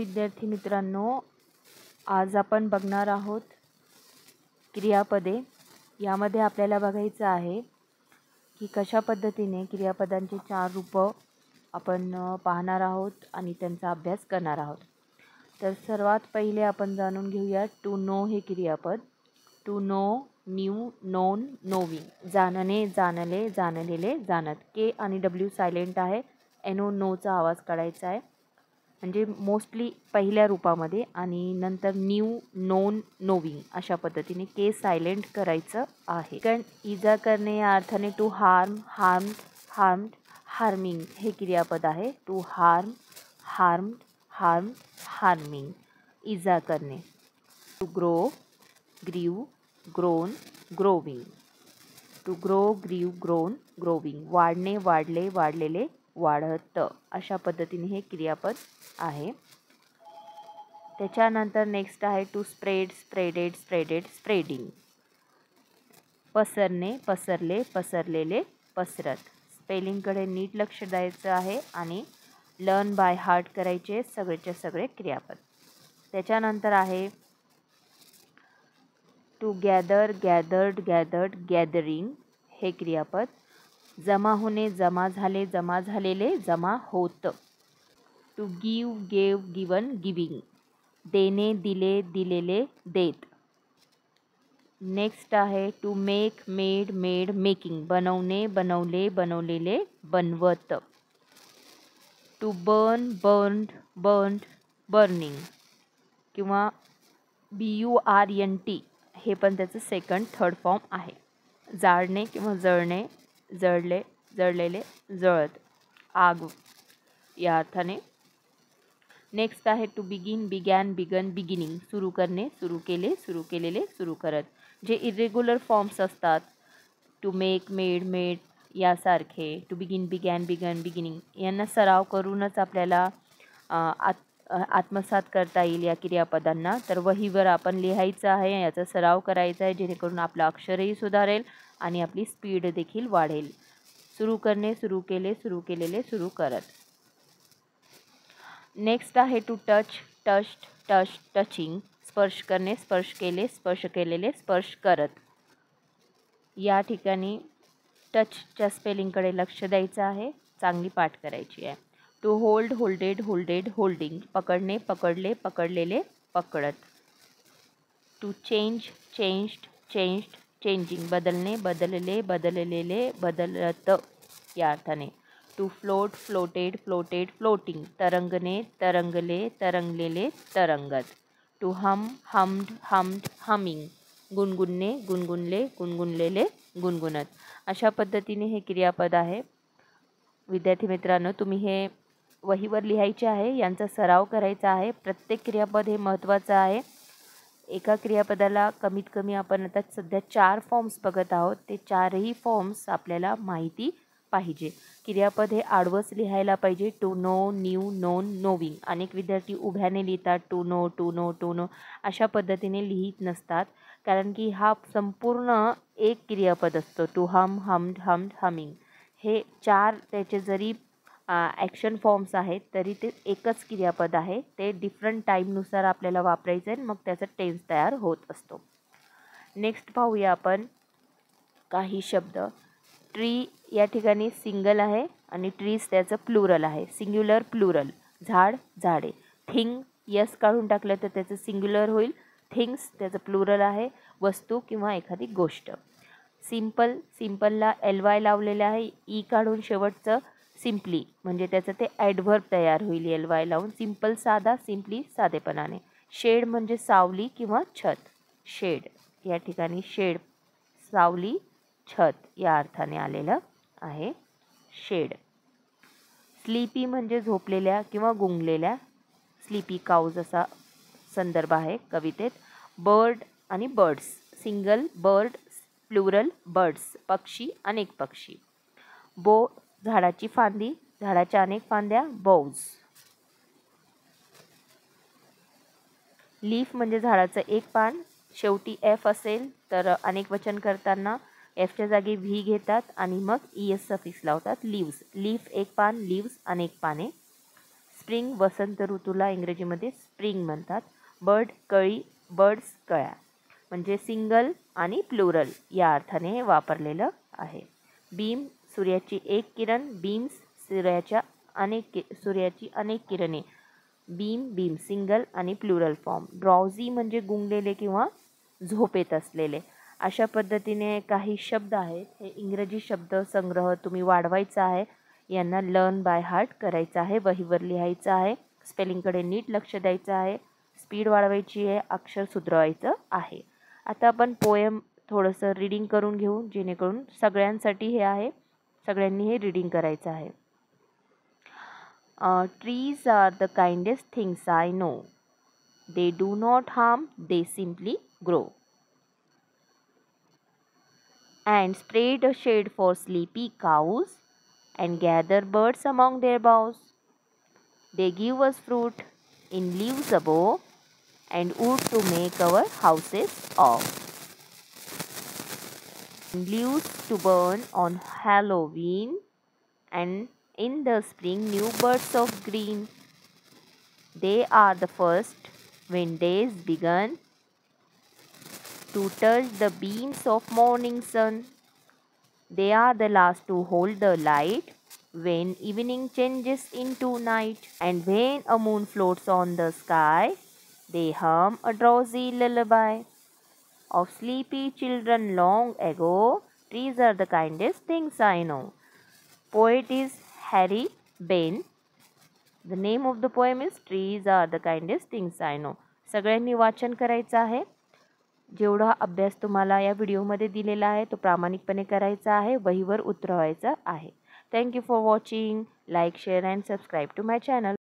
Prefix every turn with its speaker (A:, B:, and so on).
A: विद्यार्थी मित्रांनो, आज आपण बघणार आहोत क्रियापदे। यामध्ये आपल्याला बघायचं आहे की कशा पद्धतीने क्रियापदांची 4 रूप आपण पाहणार आहोत आणि त्यांचा अभ्यास करणार आहोत। तर सर्वात पहिले आपण जाणून घेऊया टू नो हे क्रियापद। To know, knew, known, knowing. जाणणे, जाणले, जाणलेले, जाणत। के आणि डब्ल्यू सायलेंट आहे। एनो नोचा आवाज काढायचा आहे, म्हणजे मोस्टली पहिल्या रूपामध्ये, आणि नंतर न्यू, नोन, नोविंग अशा पद्धतीने के सायलेंट करायचं आहे। कारण इजा करणे या अर्थाने to harm, harmed, harmed, harming हे क्रियापद आहे। To harm, harmed, harm, harming, इजा करणे। To grow, grew, grown, growing. To grow, grew, grown, growing. वाढणे, वाढले, वाढलेले, वाढत अशा पद्धतीने हे क्रियापद आहे। त्याच्यानंतर नेक्स्ट आहे to spread, spreaded, spreaded, spreading. पसरणे, पसरले, पसरलेले, पसरत। स्पेलिंगकडे नीट लक्ष द्यायचं आहे आणि लर्न बाय हार्ट करायचे सगळेचे सगळे क्रियापद। त्याच्यानंतर आहे to gather, gathered, gathered, gathering हे क्रियापद। जमा होणे, जमा झाले, जमा झालेले, जमा होत। To give, gave, given, giving. देणे, दिले, दिलेले, देत। नेक्स्ट आहे to make, made, made, making. बनवणे, बनवले, बनवलेले, बनवत। To burn, burned, burned, burning किंवा BURNT हे पण त्याचं सेकंड थर्ड फॉर्म आहे। जाळणे किंवा जळणे, जळले, जळलेले, जळत, आग या अर्थाने। नेक्स्ट आहे to begin, began, begun, beginning. सुरू करणे, सुरू केले, सुरू केलेले, सुरू करत। जे इरेग्युलर फॉर्म्स असतात टू मेक, मेड, मेड यासारखे, to begin, began, begun, beginning, यांना सराव करूनच आपल्याला आत्मसात करता येईल या क्रियापदांना। तर वहीवर आपण लिहायचं आहे, याचा सराव करायचा आहे, जेणेकरून आपलं अक्षरही सुधारेल आणि आपली स्पीड देखील वाढेल। सुरू करणे, सुरू केले, सुरू केलेले, सुरू करत। नेक्स्ट आहे to touch, touched, touch, touching. स्पर्श करणे, स्पर्श केले, स्पर्श केलेले, स्पर्श करत। या ठिकाणी टचच्या स्पेलिंगकडे लक्ष द्यायचं आहे, चांगली पाठ करायची आहे। To hold, holded, holded, holding. पकडणे, पकडले, पकडलेले, पकडत। To change, changed, changed, changing. बदलणे, बदलले, बदललेले, बदलत या अर्थाने। To float, floated, floated, floating. तरंगणे, तरंगले, तरंगलेले, तरंगत। To hum, hummed, hummed, humming. गुणगुणणे, गुणगुणले, गुणगुणलेले, गुणगुणत। अशा पद्धतीने हे क्रियापद आहे। विद्यार्थी मित्रांनो, तुम्ही हे वहीवर लिहायचे आहे, यांचा सराव करायचा आहे। प्रत्येक क्रियापद हे महत्त्वाचं आहे। एका क्रियापदाला कमीत कमी आपण आता सध्या 4 फॉर्म्स बघत आहोत, ते 4ही फॉर्म्स आपल्याला माहिती पाहिजे। क्रियापद हे आडवंच लिहायला पाहिजे। To know, knew, known, knowing. अनेक विद्यार्थी उभ्याने लिहितात, to know, to know, to know अशा पद्धतीने लिहित नसतात, कारण की हा संपूर्ण एक क्रियापद असतो। To hum, hummed, hummed, humming हे 4 त्याचे जरी ॲक्शन फॉर्म्स आहेत तरी ते एकच क्रियापद आहे। ते डिफरंट टाईमनुसार आपल्याला वापरायचं आहे, मग त्याचा टेन्स तयार होत असतो। नेक्स्ट पाहूया आपण काही शब्द। ट्री या ठिकाणी सिंगल आहे आणि ट्रीज त्याचं प्लुरल आहे। Singular, plural. झाड, झाडे। थिंग यस काढून टाकलं तर त्याचं सिंग्युलर होईल। थिंग्स त्याचं प्लुरल आहे, वस्तू किंवा एखादी गोष्ट। सिंपल, सिंपलला LY लावलेलं आहे, ई काढून शेवटचं सिम्पली म्हणजे त्याचं ते ॲडव्हर्ब तयार होईल LY लावून। सिंपल साधा, सिम्पली साधेपणाने। शेड म्हणजे सावली किंवा छत। शेड या ठिकाणी शेड, सावली, छत या अर्थाने आलेलं आहे शेड। स्लीपी म्हणजे झोपलेल्या किंवा गुंगलेल्या। स्लीपी काऊज असा संदर्भ आहे कवितेत। बर्ड आणि birds, single bird, plural birds, पक्षी, अनेक पक्षी। बो झाडाची फांदी, झाडाच्या अनेक फांद्या, बोव्ज। लीफ म्हणजे झाडाचं एक पान, शेवटी F असेल तर अनेक वचन करताना Fच्या जागी V घेतात आणि मग ES सफिक्स लावतात, लीव्स। लीफ एक पान, लीव्स अनेक पाने। स्प्रिंग वसंत ऋतूला इंग्रजीमध्ये स्प्रिंग म्हणतात. बर्ड कळी, बर्ड्स कळ्या, म्हणजे सिंगल आणि प्लुरल या अर्थाने वापरलेलं आहे. बीम सूर्याची एक किरण, बीम्स सूर्याची अनेक किरणे. बीम सिंगल आणि प्लुरल फॉर्म. ड्रॉझी म्हणजे गुंगलेले किंवा झोपेत असलेले. अशा पद्धतीने काही शब्द आहेत. हे इंग्रजी शब्द संग्रह तुम्ही वाढवायचा आहे. यांना लर्न बाय हार्ट करायचं आहे, वहीवर लिहायचं आहे, स्पेलिंगकडे नीट लक्ष द्यायचं आहे, स्पीड वाढवायची आहे, अक्षर सुधारायचं आहे. आता आपण पोएम थोडंसं रीडिंग करून घेऊ, जेणेकरून सगळ्यांसाठी हे आहे, सगळ्यांनी हे रीडिंग करायचं आहे. Trees are the kindest things I know. They do not harm, they simply grow. And spread a shade for sleepy cows, and gather birds among their boughs. They give us fruit in leaves above, and wood to make our houses of. Leaves to burn on Halloween, and in the spring new birds of green. They are the first when days begun to touch the beams of morning sun. They are the last to hold the light when evening changes into night. And when a moon floats on the sky, they hum a drowsy lullaby of sleepy children long ago. Trees are the kindest things I know. Poet is Harry Bain. The name of the poem is Trees are the kindest things I know. सगळ्यांनी वाचन करायचं आहे. जेवढा अभ्यास तुम्हाला या व्हिडिओमध्ये दिलेला आहे तो प्रामाणिकपणे करायचा आहे, वहीवर उतरवायचा आहे. Thank you for watching. Like, share and subscribe to my channel.